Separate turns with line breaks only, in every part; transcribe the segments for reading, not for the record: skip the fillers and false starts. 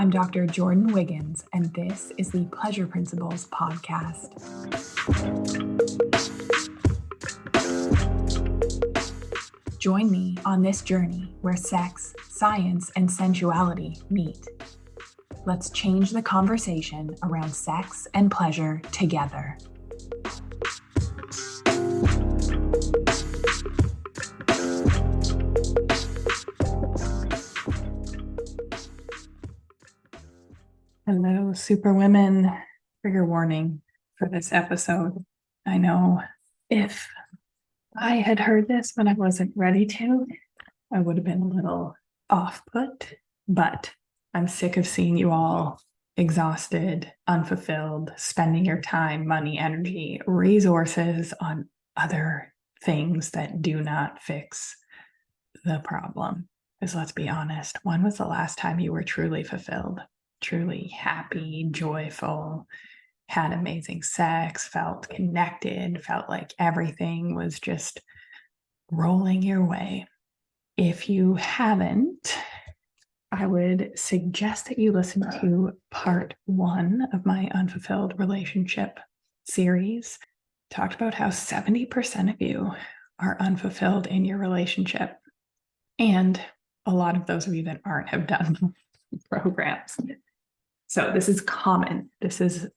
I'm Dr. Jordan Wiggins, and this is the Pleasure Principles podcast. Join me on this journey where sex, science, and sensuality meet. Let's change the conversation around sex and pleasure together. Hello, superwomen. Trigger warning for this episode. I know if I had heard this when I wasn't ready to, I would have been a little off-put, but I'm sick of seeing you all exhausted, unfulfilled, spending your time, money, energy, resources on other things that do not fix the problem. Because let's be honest, when was the last time you were truly fulfilled? Truly happy, joyful, had amazing sex, felt connected, felt like everything was just rolling your way. If you haven't, I would suggest that you listen to part 1 of my Unfulfilled Relationship series. Talked about how 70% of you are unfulfilled in your relationship. And a lot of those of you that aren't have done programs. So this is common. This is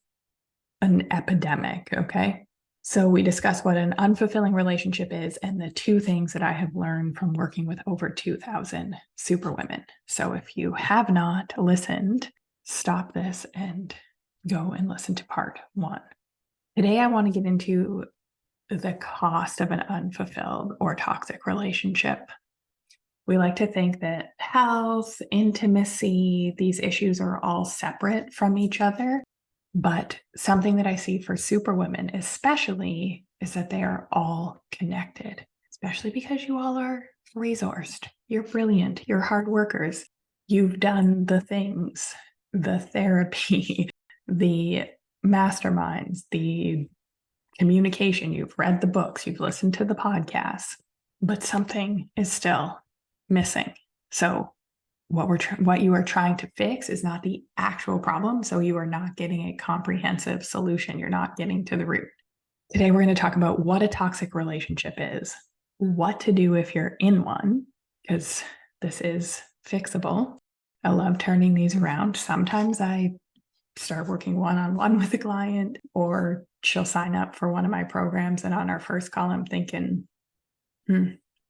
an epidemic, okay? So we discussed what an unfulfilling relationship is and the 2 things that I have learned from working with over 2,000 superwomen. So if you have not listened, stop this and go and listen to part 1. Today, I want to get into the cost of an unfulfilled or toxic relationship. We like to think that health, intimacy, these issues are all separate from each other. But something that I see for superwomen especially is that they are all connected, especially because you all are resourced. You're brilliant. You're hard workers. You've done the things, the therapy, the masterminds, the communication. You've read the books. You've listened to the podcasts, but something is still missing. So what you are trying to fix is not the actual problem. So you are not getting a comprehensive solution. You're not getting to the root. Today, we're going to talk about what a toxic relationship is, what to do if you're in one, because this is fixable. I love turning these around. Sometimes I start working one-on-one with a client, or she'll sign up for one of my programs. And on our first call, I'm thinking,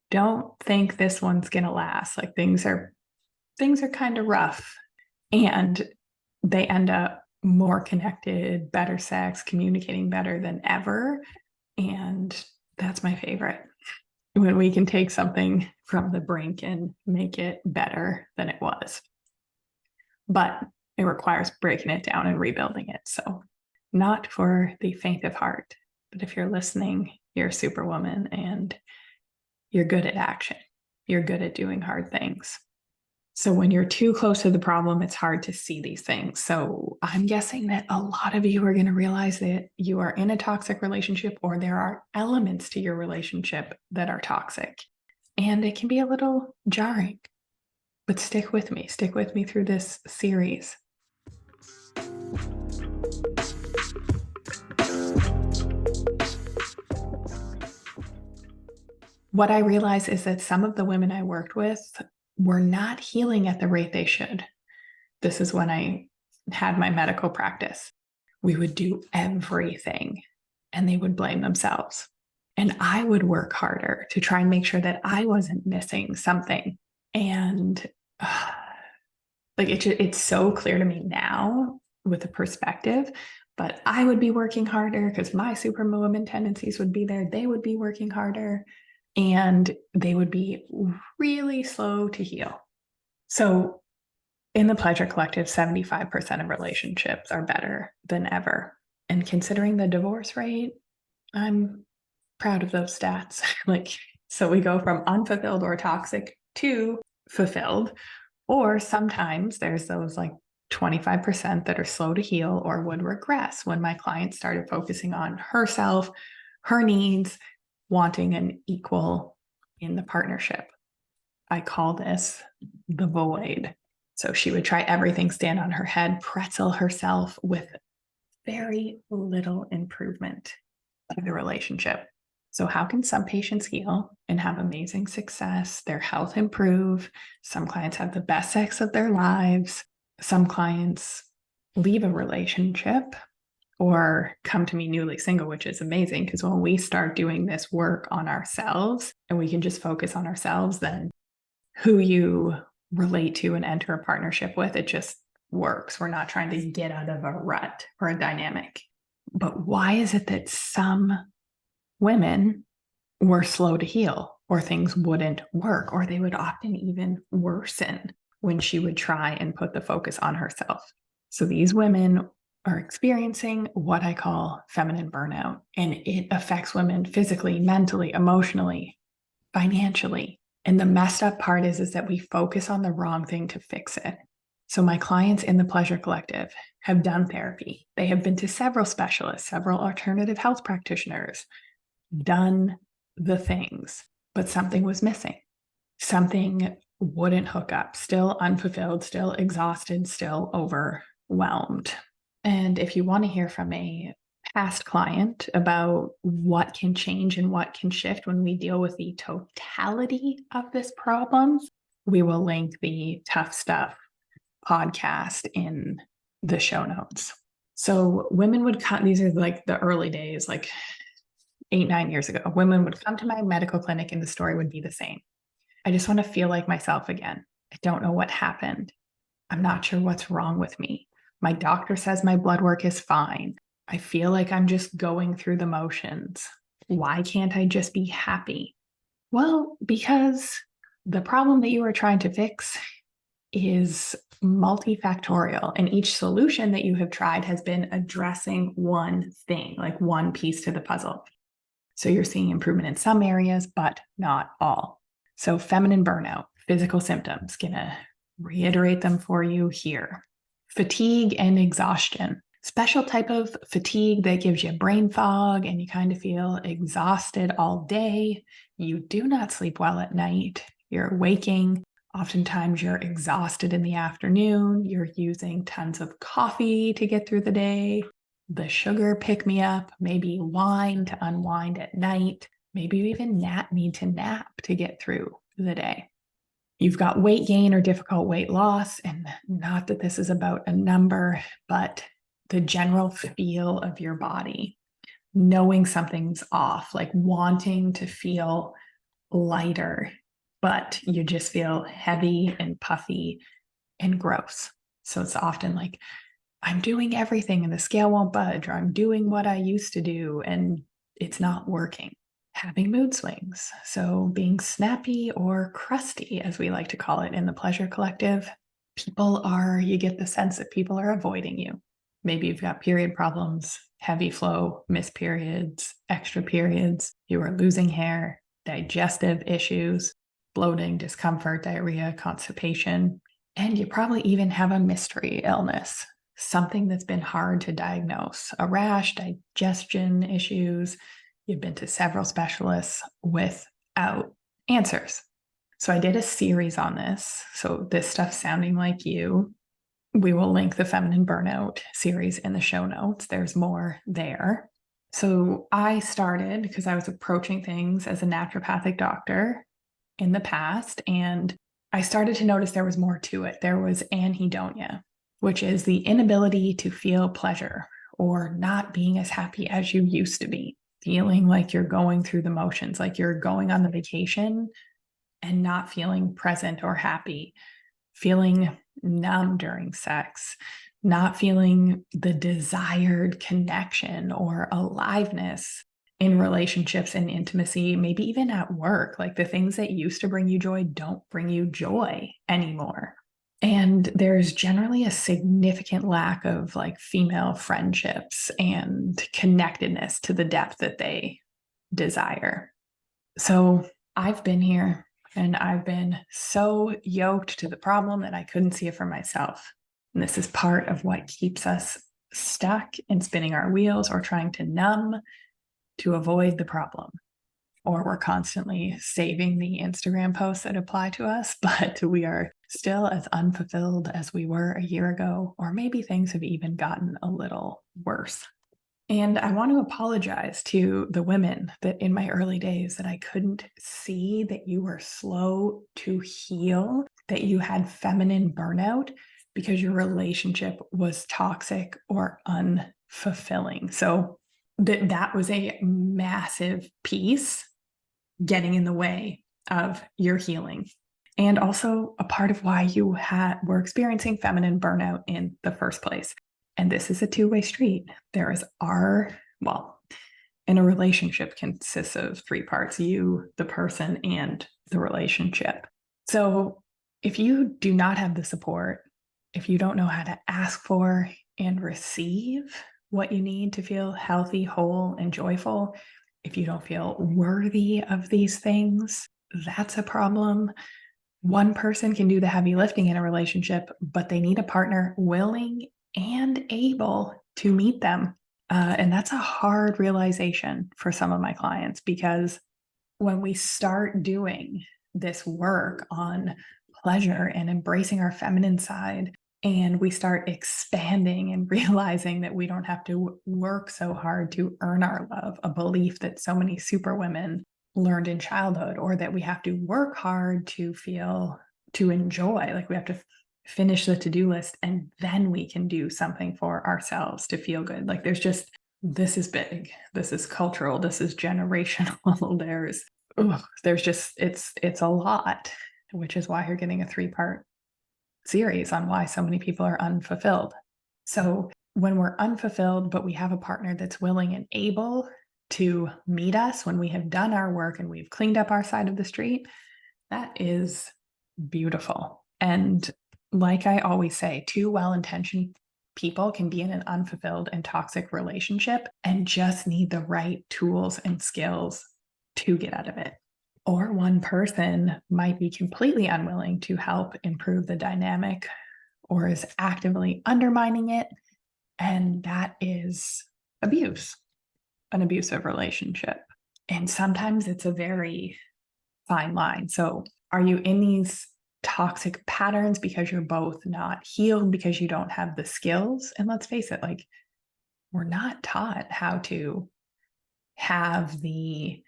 don't think this one's going to last. Like things are kind of rough, and they end up more connected, better sex, communicating better than ever. And that's my favorite, when we can take something from the brink and make it better than it was. But it requires breaking it down and rebuilding it. So not for the faint of heart, but if you're listening, you're a superwoman and you're good at action. You're good at doing hard things. So when you're too close to the problem, it's hard to see these things. So I'm guessing that a lot of you are going to realize that you are in a toxic relationship, or there are elements to your relationship that are toxic. And it can be a little jarring, but stick with me through this series. What I realize is that some of the women I worked with were not healing at the rate they should. This is when I had my medical practice. We would do everything and they would blame themselves. And I would work harder to try and make sure that I wasn't missing something. And it's so clear to me now with the perspective, but I would be working harder because my superwoman tendencies would be there. They would be working harder. And they would be really slow to heal. So in the Pleasure Collective, 75% of relationships are better than ever. And considering the divorce rate, I'm proud of those stats. So we go from unfulfilled or toxic to fulfilled, or sometimes there's those 25% that are slow to heal or would regress when my client started focusing on herself, her needs, wanting an equal in the partnership. I call this the void. So she would try everything, stand on her head, pretzel herself with very little improvement to the relationship. So how can some patients heal and have amazing success, their health improve? Some clients have the best sex of their lives. Some clients leave a relationship or come to me newly single, which is amazing because when we start doing this work on ourselves and we can just focus on ourselves, then who you relate to and enter a partnership with, it just works. We're not trying to get out of a rut or a dynamic. But why is it that some women were slow to heal, or things wouldn't work, or they would often even worsen when she would try and put the focus on herself? So these women are experiencing what I call feminine burnout, and it affects women physically, mentally, emotionally, financially. And the messed up part is that we focus on the wrong thing to fix it. So my clients in the Pleasure Collective have done therapy. They have been to several specialists, several alternative health practitioners, done the things, but something was missing. Something wouldn't hook up, still unfulfilled, still exhausted, still overwhelmed. And if you want to hear from a past client about what can change and what can shift when we deal with the totality of this problem, we will link the Tough Stuff podcast in the show notes. So women would come, these are like the early days, like 8-9 years ago, women would come to my medical clinic and the story would be the same. I just want to feel like myself again. I don't know what happened. I'm not sure what's wrong with me. My doctor says my blood work is fine. I feel like I'm just going through the motions. Why can't I just be happy? Well, because the problem that you are trying to fix is multifactorial, and each solution that you have tried has been addressing one thing, like one piece to the puzzle. So you're seeing improvement in some areas, but not all. So feminine burnout, physical symptoms, gonna reiterate them for you here. Fatigue and exhaustion, special type of fatigue that gives you brain fog and you kind of feel exhausted all day. You do not sleep well at night. You're waking. Oftentimes you're exhausted in the afternoon. You're using tons of coffee to get through the day. The sugar pick-me-up, maybe wine to unwind at night. Maybe you even need to nap to get through the day. You've got weight gain or difficult weight loss, and not that this is about a number, but the general feel of your body, knowing something's off, like wanting to feel lighter, but you just feel heavy and puffy and gross. So it's often like, I'm doing everything and the scale won't budge, or I'm doing what I used to do and it's not working. Having mood swings. So being snappy or crusty, as we like to call it in the Pleasure Collective. You get the sense that people are avoiding you. Maybe you've got period problems, heavy flow, missed periods, extra periods. You are losing hair, digestive issues, bloating, discomfort, diarrhea, constipation. And you probably even have a mystery illness, something that's been hard to diagnose, a rash, digestion issues. You've been to several specialists without answers. So I did a series on this. So this stuff sounding like you, we will link the Feminine Burnout series in the show notes. There's more there. So I started because I was approaching things as a naturopathic doctor in the past, and I started to notice there was more to it. There was anhedonia, which is the inability to feel pleasure or not being as happy as you used to be, feeling like you're going through the motions, like you're going on the vacation and not feeling present or happy, feeling numb during sex, not feeling the desired connection or aliveness in relationships and intimacy, maybe even at work. Like the things that used to bring you joy don't bring you joy anymore. And there's generally a significant lack of like female friendships and connectedness to the depth that they desire. So I've been here and I've been so yoked to the problem that I couldn't see it for myself. And this is part of what keeps us stuck in spinning our wheels or trying to numb to avoid the problem. or we're constantly saving the Instagram posts that apply to us, but we are still as unfulfilled as we were a year ago, or maybe things have even gotten a little worse. And I want to apologize to the women that in my early days that I couldn't see that you were slow to heal, that you had feminine burnout because your relationship was toxic or unfulfilling. So that was a massive piece getting in the way of your healing. And also a part of why you were experiencing feminine burnout in the first place. And this is a two-way street. There is in a relationship consists of three parts: you, the person, and the relationship. So if you do not have the support, if you don't know how to ask for and receive what you need to feel healthy, whole, and joyful, if you don't feel worthy of these things, that's a problem. One person can do the heavy lifting in a relationship, but they need a partner willing and able to meet them. And that's a hard realization for some of my clients, because when we start doing this work on pleasure and embracing our feminine side, and we start expanding and realizing that we don't have to work so hard to earn our love, a belief that so many super women learned in childhood, or that we have to work hard to enjoy, like we have to finish the to-do list and then we can do something for ourselves to feel good. Like this is big, this is cultural, this is generational. There's just, it's a lot, which is why you're getting a 3-part series on why so many people are unfulfilled. So when we're unfulfilled, but we have a partner that's willing and able to meet us when we have done our work and we've cleaned up our side of the street, that is beautiful. And like I always say, 2 well-intentioned people can be in an unfulfilled and toxic relationship and just need the right tools and skills to get out of it. Or one person might be completely unwilling to help improve the dynamic or is actively undermining it. And that is abuse, an abusive relationship. And sometimes it's a very fine line. So are you in these toxic patterns because you're both not healed, because you don't have the skills? And let's face it, like, we're not taught how to have the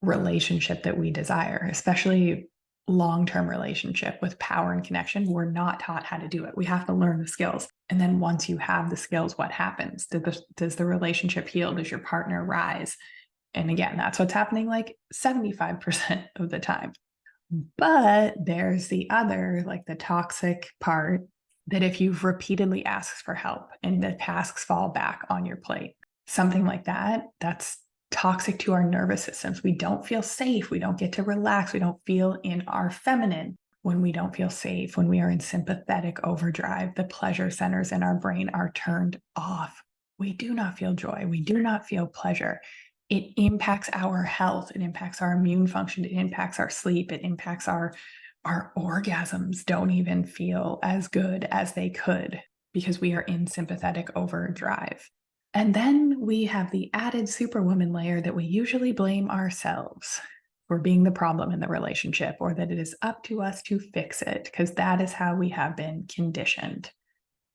relationship that we desire, especially long-term relationship with power and connection. We're not taught how to do it. We have to learn the skills. And then once you have the skills, what happens? Does the relationship heal? Does your partner rise? And again, that's what's happening like 75% of the time. But there's the other, like the toxic part, that if you've repeatedly asked for help and the tasks fall back on your plate, something like that, that's toxic to our nervous systems. We don't feel safe. We don't get to relax. We don't feel in our feminine when we don't feel safe, when we are in sympathetic overdrive. The pleasure centers in our brain are turned off. We do not feel joy. We do not feel pleasure. It impacts our health. It impacts our immune function. It impacts our sleep. It impacts our orgasms don't even feel as good as they could because we are in sympathetic overdrive. And then we have the added superwoman layer that we usually blame ourselves for being the problem in the relationship, or that it is up to us to fix it, because that is how we have been conditioned.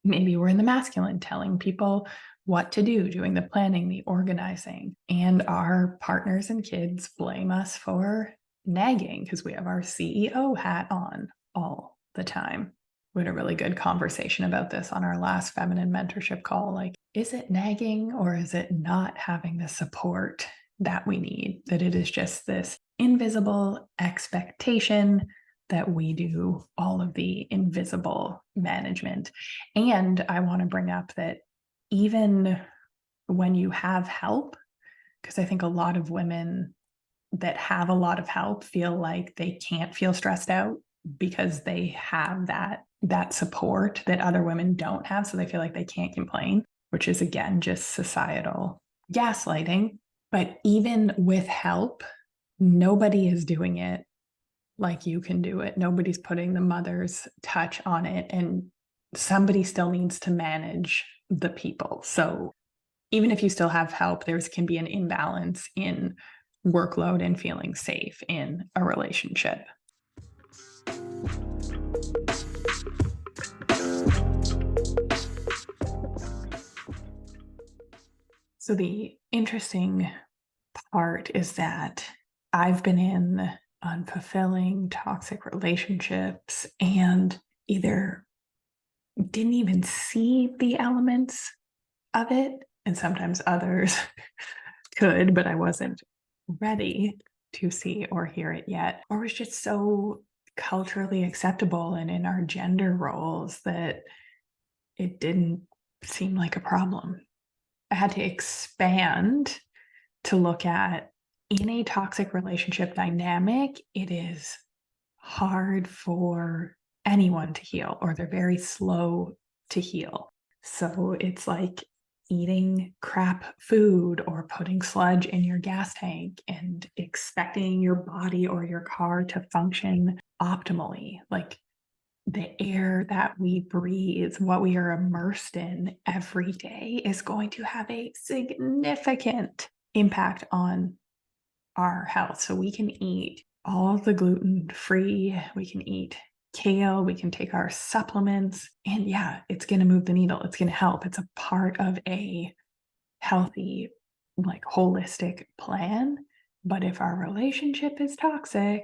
Maybe we're in the masculine, telling people what to do, doing the planning, the organizing, and our partners and kids blame us for nagging because we have our CEO hat on all the time. We had a really good conversation about this on our last feminine mentorship call. Like, is it nagging, or is it not having the support that we need? That it is just this invisible expectation that we do all of the invisible management. And I want to bring up that even when you have help, because I think a lot of women that have a lot of help feel like they can't feel stressed out because they have that support that other women don't have. So they feel like they can't complain, which is, again, just societal gaslighting. But even with help, nobody is doing it like you can do it. Nobody's putting the mother's touch on it, and somebody still needs to manage the people. So even if you still have help, there can be an imbalance in workload and feeling safe in a relationship. So the interesting part is that I've been in unfulfilling, toxic relationships and either didn't even see the elements of it, and sometimes others could, but I wasn't ready to see or hear it yet, or was just so culturally acceptable and in our gender roles that it didn't seem like a problem. I had to expand to look at, in a toxic relationship dynamic, it is hard for anyone to heal, or they're very slow to heal. So it's like eating crap food or putting sludge in your gas tank and expecting your body or your car to function optimally. Like, the air that we breathe, what we are immersed in every day, is going to have a significant impact on our health. So we can eat all of the gluten free, we can eat kale, we can take our supplements, and yeah, it's going to move the needle. It's going to help. It's a part of a healthy, like, holistic plan. But if our relationship is toxic,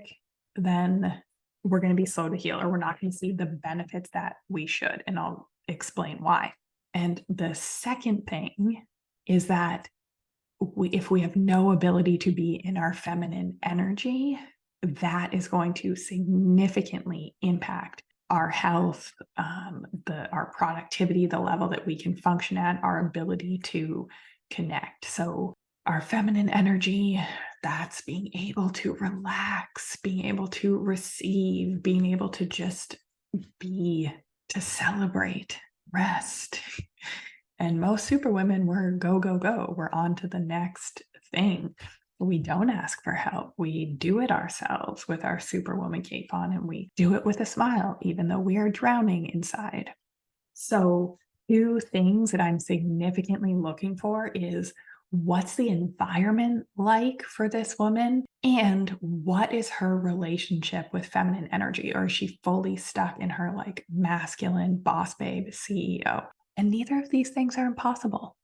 then we're going to be slow to heal, or we're not going to see the benefits that we should. And I'll explain why. And the second thing is that if we have no ability to be in our feminine energy, that is going to significantly impact our health, our productivity, the level that we can function at, our ability to connect. So our feminine energy, that's being able to relax, being able to receive, being able to just be, to celebrate, rest. And most superwomen were go, go, go. We're on to the next thing. We don't ask for help. We do it ourselves with our superwoman cape on, and we do it with a smile, even though we are drowning inside. So, two things that I'm significantly looking for is, what's the environment like for this woman? And what is her relationship with feminine energy? Or is she fully stuck in her like masculine boss babe CEO? And neither of these things are impossible.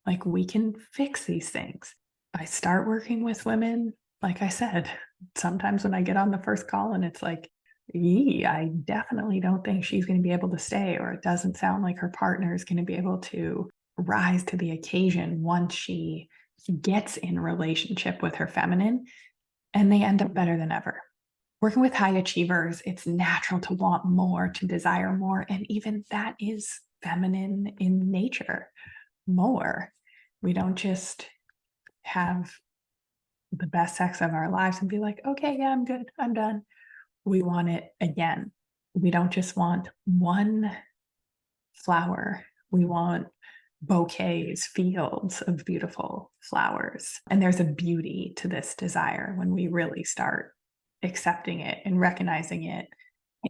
Like, we can fix these things. I start working with women, like I said, sometimes when I get on the first call and it's like, I definitely don't think she's going to be able to stay, or it doesn't sound like her partner is going to be able to rise to the occasion once she gets in relationship with her feminine, and they end up better than ever. Working with high achievers, it's natural to want more, to desire more, and even that is feminine in nature. More. We don't just have the best sex of our lives and be like, okay, yeah, I'm good, I'm done. We want it again. We don't just want one flower. We want bouquets, fields of beautiful flowers. And there's a beauty to this desire when we really start accepting it and recognizing it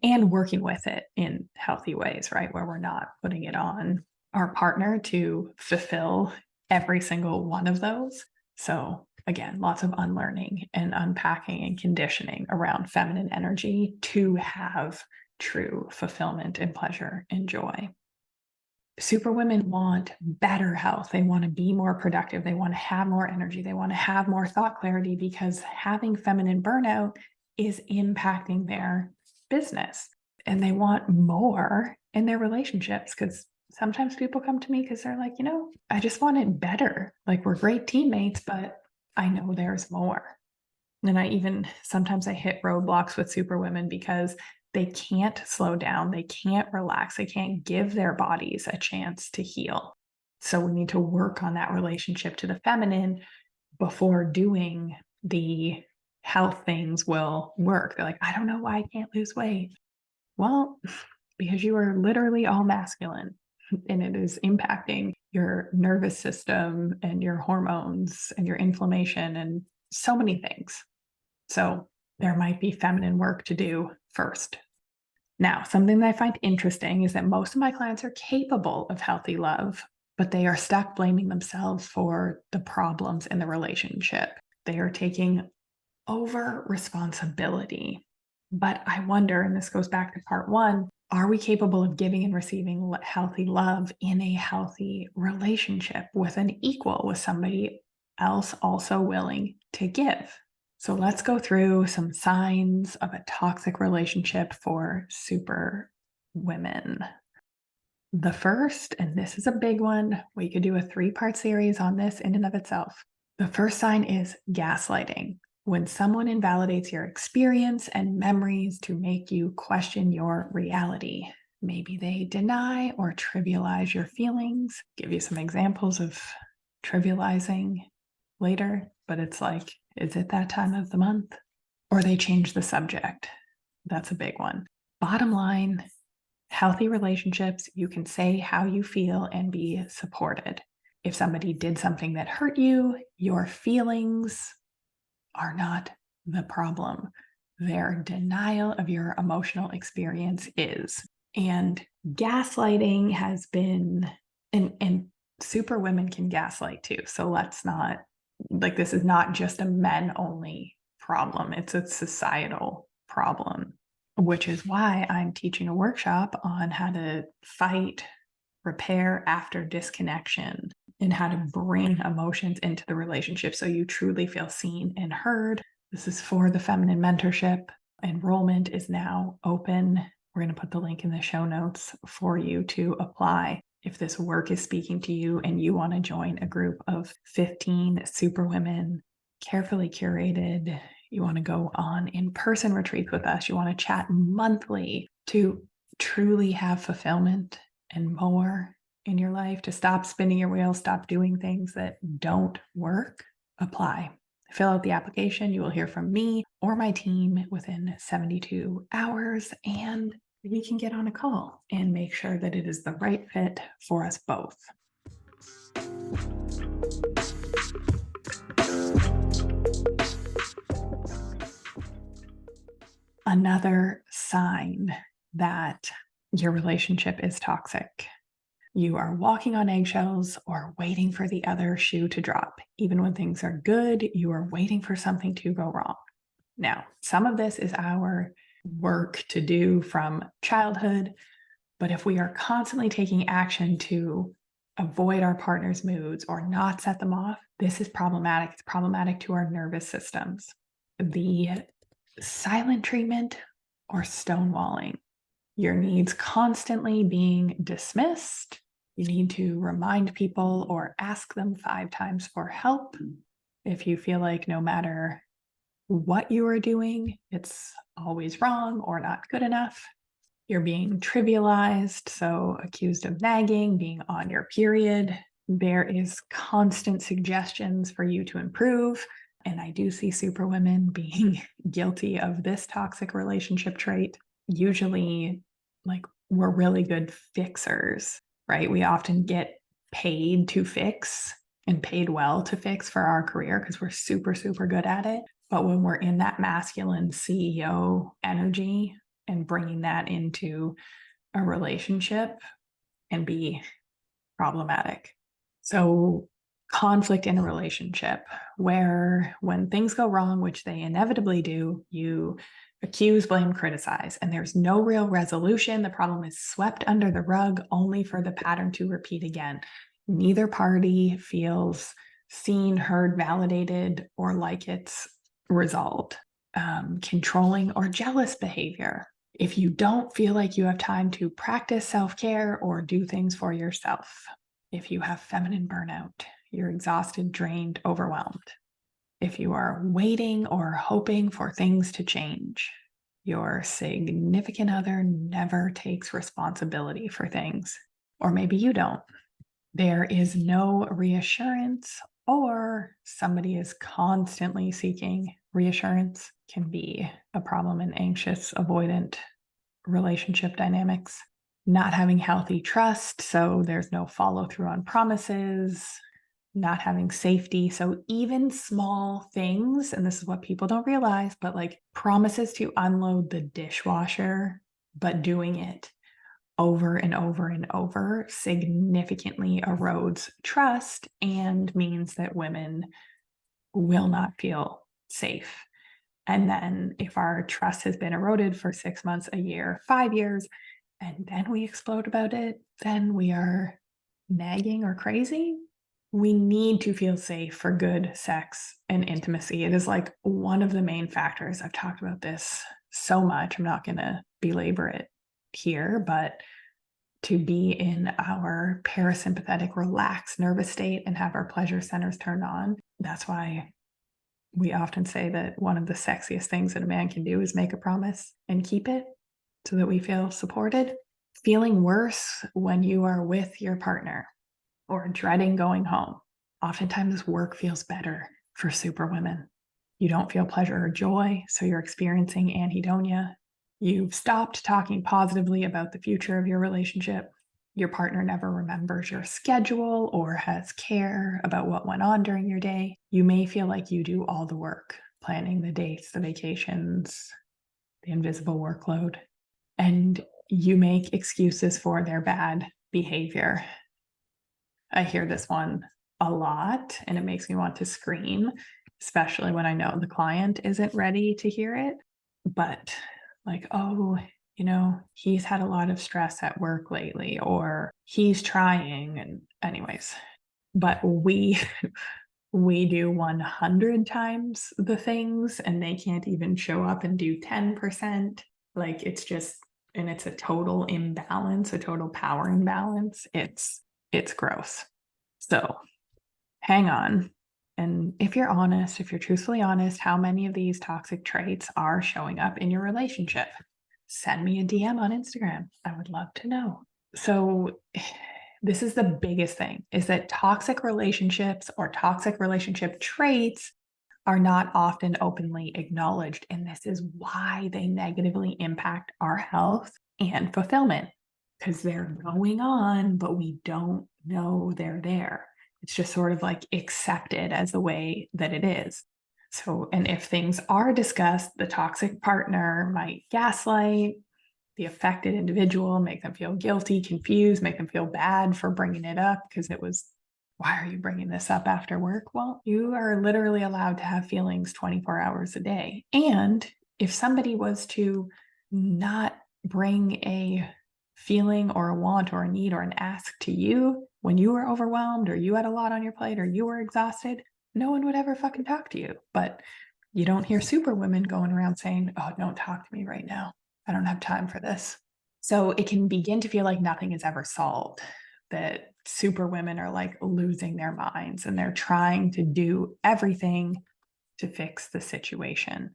and working with it in healthy ways, right? Where we're not putting it on our partner to fulfill every single one of those. So again, lots of unlearning and unpacking and conditioning around feminine energy to have true fulfillment and pleasure and joy. Superwomen want better health. They want to be more productive. They want to have more energy. They want to have more thought clarity, because having feminine burnout is impacting their business. And they want more in their relationships, because sometimes people come to me because they're like, I just want it better. Like, we're great teammates, but I know there's more. And sometimes I hit roadblocks with superwomen because they can't slow down, they can't relax, they can't give their bodies a chance to heal. So we need to work on that relationship to the feminine before doing the health things will work. They're like, I don't know why I can't lose weight. Well, because you are literally all masculine, and it is impacting your nervous system and your hormones and your inflammation and so many things. So there might be feminine work to do first. Now, something that I find interesting is that most of my clients are capable of healthy love, but they are stuck blaming themselves for the problems in the relationship. They are taking over responsibility. But I wonder, and this goes back to part one, are we capable of giving and receiving healthy love in a healthy relationship with an equal, with somebody else also willing to give? So let's go through some signs of a toxic relationship for super women. The first, and this is a big one, we could do a 3-part series on this in and of itself. The first sign is gaslighting. When someone invalidates your experience and memories to make you question your reality. Maybe they deny or trivialize your feelings. Give you some examples of trivializing later, but it's like, is it that time of the month? Or they change the subject. That's a big one. Bottom line, healthy relationships, you can say how you feel and be supported. If somebody did something that hurt you, your feelings are not the problem. Their denial of your emotional experience is. And gaslighting has been, and super women can gaslight too. So let's not, like, this is not just a men only problem. It's a societal problem, which is why I'm teaching a workshop on how to fight, repair after disconnection, and how to bring emotions into the relationship so you truly feel seen and heard. This is for the feminine mentorship. Enrollment is now open. We're going to put the link in the show notes for you to apply. If this work is speaking to you and you want to join a group of 15 super women, carefully curated, you want to go on in-person retreats with us, you want to chat monthly to truly have fulfillment and more in your life, to stop spinning your wheels, stop doing things that don't work, apply. Fill out the application. You will hear from me or my team within 72 hours, and we can get on a call and make sure that it is the right fit for us both. Another sign that your relationship is toxic. You are walking on eggshells or waiting for the other shoe to drop. Even when things are good, you are waiting for something to go wrong. Now, some of this is our work to do from childhood, but if we are constantly taking action to avoid our partner's moods or not set them off, this is problematic. It's problematic to our nervous systems. The silent treatment or stonewalling. Your needs constantly being dismissed. You need to remind people or ask them 5 times for help. If you feel like no matter what you are doing, it's always wrong or not good enough. You're being trivialized, so accused of nagging, being on your period. There is constant suggestions for you to improve. And I do see super women being guilty of this toxic relationship trait. Usually, like, we're really good fixers, right? We often get paid to fix and paid well to fix for our career because we're super, super good at it. But when we're in that masculine CEO energy and bringing that into a relationship can be problematic. So conflict in a relationship where when things go wrong, which they inevitably do, you accuse, blame, criticize, and there's no real resolution. The problem is swept under the rug only for the pattern to repeat again. Neither party feels seen, heard, validated, or like it's resolved. Controlling or jealous behavior. If you don't feel like you have time to practice self-care or do things for yourself. If you have feminine burnout, you're exhausted, drained, overwhelmed. If you are waiting or hoping for things to change, your significant other never takes responsibility for things, or maybe you don't. There is no reassurance, or somebody is constantly seeking reassurance, can be a problem in anxious, avoidant relationship dynamics. Not having healthy trust, so there's no follow through on promises, not having safety. So even small things, and this is what people don't realize, but like promises to unload the dishwasher, but doing it over and over and over significantly erodes trust and means that women will not feel safe. And then if our trust has been eroded for 6 months, a year, 5 years, and then we explode about it, then we are nagging or crazy. We need to feel safe for good sex and intimacy. It is like one of the main factors. I've talked about this so much. I'm not going to belabor it here, but to be in our parasympathetic, relaxed nervous state and have our pleasure centers turned on. That's why we often say that one of the sexiest things that a man can do is make a promise and keep it so that we feel supported. Feeling worse when you are with your partner or dreading going home. Oftentimes, work feels better for super women. You don't feel pleasure or joy, so you're experiencing anhedonia. You've stopped talking positively about the future of your relationship. Your partner never remembers your schedule or has care about what went on during your day. You may feel like you do all the work, planning the dates, the vacations, the invisible workload, and you make excuses for their bad behavior. I hear this one a lot, and it makes me want to scream, especially when I know the client isn't ready to hear it. But like, oh, he's had a lot of stress at work lately, or he's trying. And anyways, but we do 100 times the things and they can't even show up and do 10%. Like it's a total imbalance, a total power imbalance. It's gross. So hang on. And if you're honest, if you're truthfully honest, how many of these toxic traits are showing up in your relationship? Send me a DM on Instagram. I would love to know. So this is the biggest thing, is that toxic relationships or toxic relationship traits are not often openly acknowledged. And this is why they negatively impact our health and fulfillment, because they're going on, but we don't know they're there. It's just sort of like accepted as the way that it is. So, and if things are discussed, the toxic partner might gaslight the affected individual, make them feel guilty, confused, make them feel bad for bringing it up because it was, why are you bringing this up after work? Well, you are literally allowed to have feelings 24 hours a day. And if somebody was to not bring a feeling or a want or a need or an ask to you when you were overwhelmed or you had a lot on your plate or you were exhausted, no one would ever fucking talk to you. But you don't hear super women going around saying, oh, don't talk to me right now. I don't have time for this. So it can begin to feel like nothing is ever solved, that super women are like losing their minds and they're trying to do everything to fix the situation.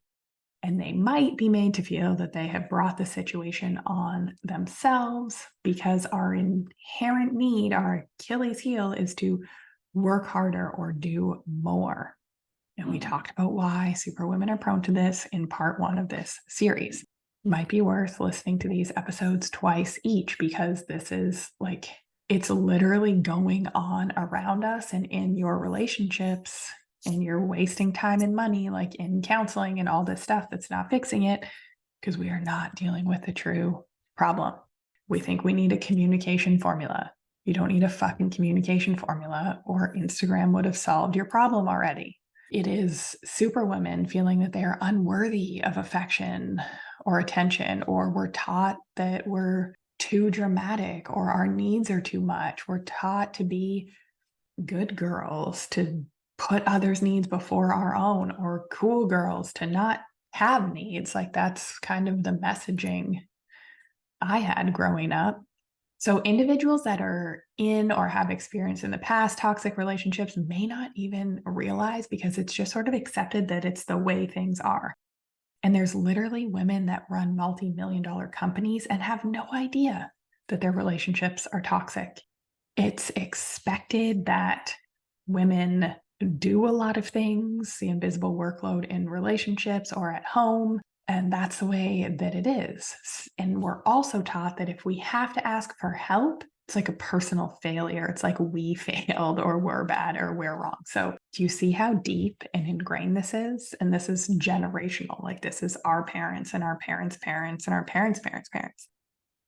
And they might be made to feel that they have brought the situation on themselves because our inherent need, our Achilles heel, is to work harder or do more. And we talked about why superwomen are prone to this in part 1 of this series. Might be worth listening to these episodes twice each, because this is like, it's literally going on around us and in your relationships, and you're wasting time and money, like in counseling and all this stuff that's not fixing it, because we are not dealing with the true problem. We think we need a communication formula. You don't need a fucking communication formula, or Instagram would have solved your problem already. It is super women feeling that they are unworthy of affection or attention, or we're taught that we're too dramatic or our needs are too much. We're taught to be good girls, to put others' needs before our own, or cool girls to not have needs. Like that's kind of the messaging I had growing up. So individuals that are in or have experienced in the past toxic relationships may not even realize, because it's just sort of accepted that it's the way things are. And there's literally women that run multi-million-dollar companies and have no idea that their relationships are toxic. It's expected that women do a lot of things, the invisible workload in relationships or at home, and that's the way that it is. And we're also taught that if we have to ask for help, it's like a personal failure. It's like we failed or we're bad or we're wrong. So do you see how deep and ingrained this is? And this is generational. Like this is our parents and our parents' parents and our parents' parents' parents.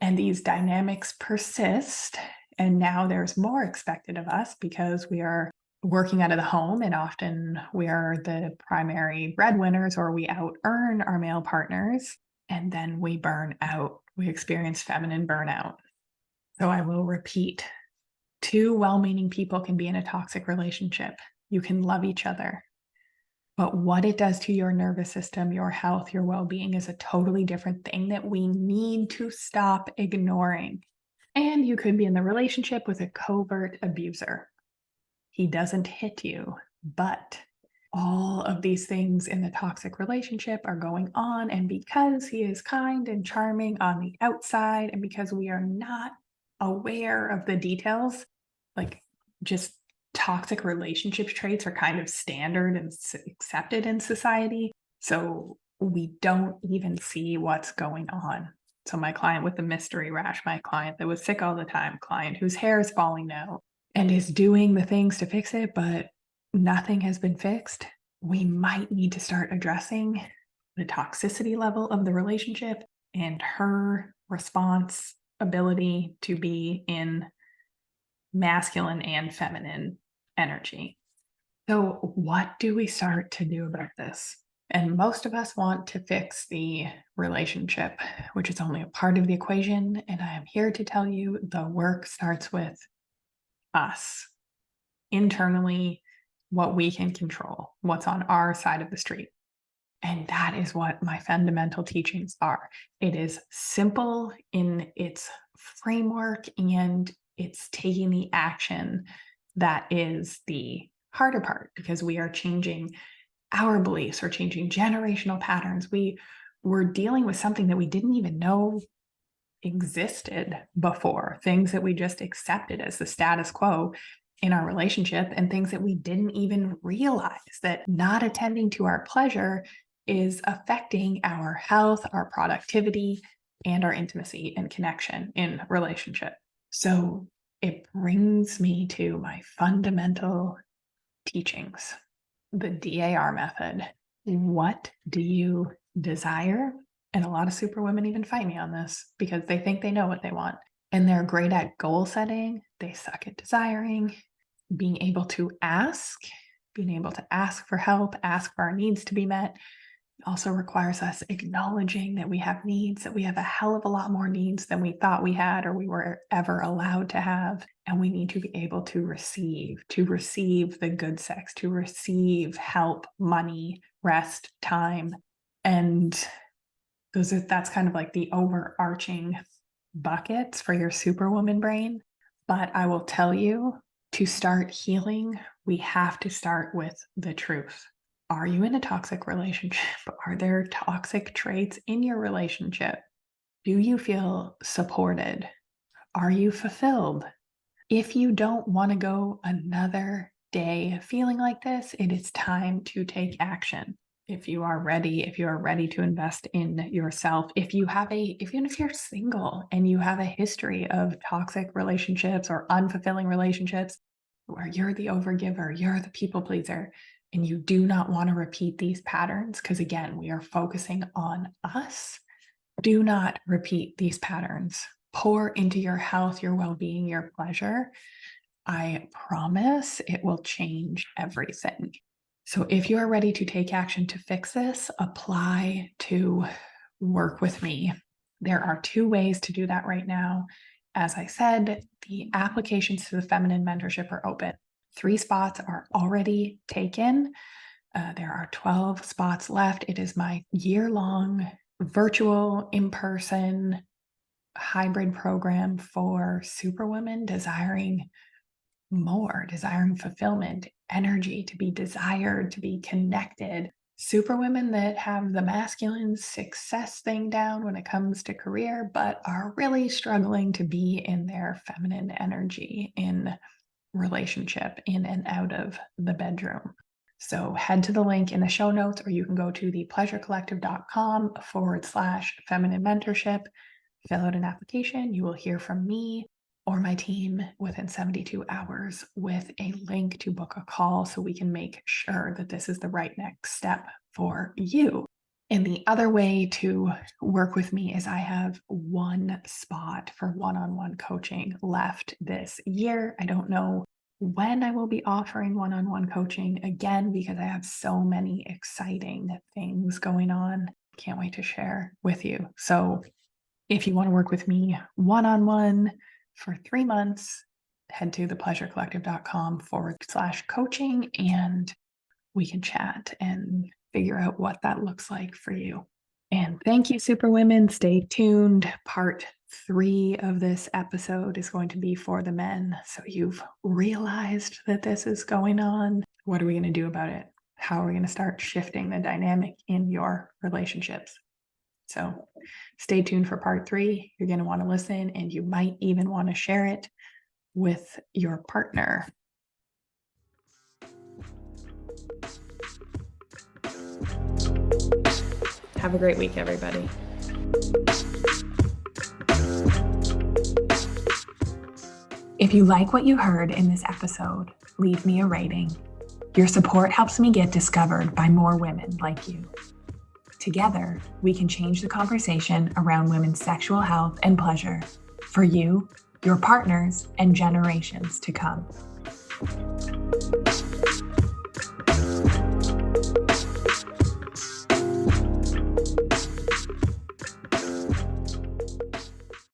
And these dynamics persist. And now there's more expected of us because we are working out of the home, and often we are the primary breadwinners or we out earn our male partners, and then we burn out. We experience feminine burnout. So I will repeat, two well-meaning people can be in a toxic relationship. You can love each other. But what it does to your nervous system, your health, your well-being is a totally different thing that we need to stop ignoring. And you could be in the relationship with a covert abuser. He doesn't hit you, but all of these things in the toxic relationship are going on. And because he is kind and charming on the outside, and because we are not aware of the details, like just toxic relationship traits are kind of standard and accepted in society. So we don't even see what's going on. So my client with the mystery rash, my client that was sick all the time, client whose hair is falling out and is doing the things to fix it, but nothing has been fixed. We might need to start addressing the toxicity level of the relationship and her response ability to be in masculine and feminine energy. So what do we start to do about this? And most of us want to fix the relationship, which is only a part of the equation. And I am here to tell you the work starts with us internally, what we can control, what's on our side of the street. And that is what my fundamental teachings are. It is simple in its framework, and it's taking the action that is the harder part, because we are changing our beliefs or changing generational patterns. We're dealing with something that we didn't even know existed before, things that we just accepted as the status quo in our relationship, and things that we didn't even realize that not attending to our pleasure is affecting our health, our productivity, and our intimacy and connection in relationship. So it brings me to my fundamental teachings, the DAR method. What do you desire? And a lot of super women even fight me on this because they think they know what they want. And they're great at goal setting. They suck at desiring, being able to ask, for help, ask for our needs to be met. It also requires us acknowledging that we have needs, that we have a hell of a lot more needs than we thought we had or we were ever allowed to have. And we need to be able to receive the good sex, to receive help, money, rest, time. And that's kind of like the overarching buckets for your superwoman brain. But I will tell you, to start healing, we have to start with the truth. Are you in a toxic relationship? Are there toxic traits in your relationship? Do you feel supported? Are you fulfilled? If you don't want to go another day feeling like this, it is time to take action. If you are ready to invest in yourself, even if you're single and you have a history of toxic relationships or unfulfilling relationships where you're the overgiver, you're the people pleaser, and you do not want to repeat these patterns, because again, we are focusing on us. Do not repeat these patterns. Pour into your health, your well-being, your pleasure. I promise it will change everything. So if you are ready to take action to fix this, apply to work with me. There are 2 ways to do that right now. As I said, the applications to the feminine mentorship are open. 3 spots are already taken. There are 12 spots left. It is my year-long virtual, in-person, hybrid program for superwomen desiring more, desiring fulfillment, energy, to be desired, to be connected. Superwomen that have the masculine success thing down when it comes to career, but are really struggling to be in their feminine energy in relationship, in and out of the bedroom. So head to the link in the show notes, or you can go to thepleasurecollective.com/feminine mentorship, fill out an application. You will hear from me or my team within 72 hours with a link to book a call so we can make sure that this is the right next step for you. And the other way to work with me is I have 1 spot for one-on-one coaching left this year. I don't know when I will be offering one-on-one coaching again, because I have so many exciting things going on. Can't wait to share with you. So if you want to work with me one-on-one for 3 months, head to thepleasurecollective.com/coaching and we can chat and figure out what that looks like for you. And thank you, Superwomen. Stay tuned. Part 3 of this episode is going to be for the men. So you've realized that this is going on. What are we going to do about it? How are we going to start shifting the dynamic in your relationships? So stay tuned for part 3. You're going to want to listen, and you might even want to share it with your partner. Have a great week, everybody. If you like what you heard in this episode, leave me a rating. Your support helps me get discovered by more women like you. Together, we can change the conversation around women's sexual health and pleasure for you, your partners, and generations to come.